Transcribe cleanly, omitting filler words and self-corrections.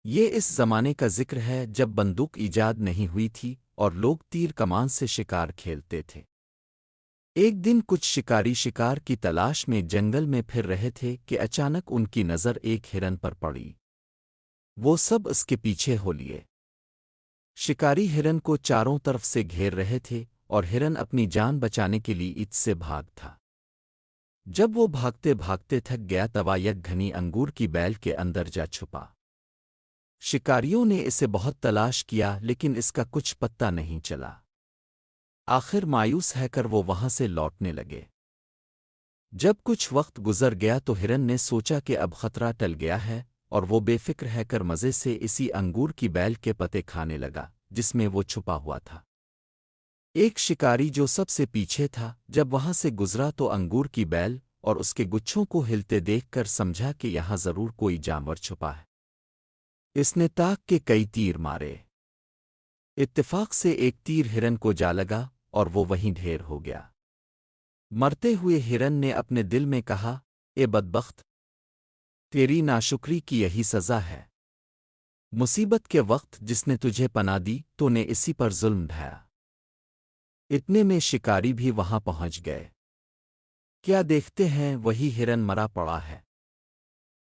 یہ اس زمانے کا ذکر ہے جب بندوق ایجاد نہیں ہوئی تھی اور لوگ تیر کمان سے شکار کھیلتے تھے۔ ایک دن کچھ شکاری شکار کی تلاش میں جنگل میں پھر رہے تھے کہ اچانک ان کی نظر ایک ہرن پر پڑی۔ وہ سب اس کے پیچھے ہو لیے۔ شکاری ہرن کو چاروں طرف سے گھیر رہے تھے اور ہرن اپنی جان بچانے کے لیے ات سے بھاگ تھا۔ جب وہ بھاگتے بھاگتے تھک گیا تب یک گھنی انگور کی بیل کے اندر جا چھپا۔ شکاریوں نے اسے بہت تلاش کیا لیکن اس کا کچھ پتہ نہیں چلا۔ آخر مایوس ہے کر وہ وہاں سے لوٹنے لگے۔ جب کچھ وقت گزر گیا تو ہرن نے سوچا کہ اب خطرہ ٹل گیا ہے اور وہ بے فکر ہے کر مزے سے اسی انگور کی بیل کے پتے کھانے لگا جس میں وہ چھپا ہوا تھا۔ ایک شکاری جو سب سے پیچھے تھا جب وہاں سے گزرا تو انگور کی بیل اور اس کے گچھوں کو ہلتے دیکھ کر سمجھا کہ یہاں ضرور کوئی جانور چھپا ہے۔ اس نے تاک کے کئی تیر مارے۔ اتفاق سے ایک تیر ہرن کو جا لگا اور وہ وہیں ڈھیر ہو گیا۔ مرتے ہوئے ہرن نے اپنے دل میں کہا، اے بدبخت! تیری ناشکری کی یہی سزا ہے۔ مصیبت کے وقت جس نے تجھے پناہ دی تو نے اسی پر ظلم ڈھایا۔ اتنے میں شکاری بھی وہاں پہنچ گئے۔ کیا دیکھتے ہیں وہی ہرن مرا پڑا ہے۔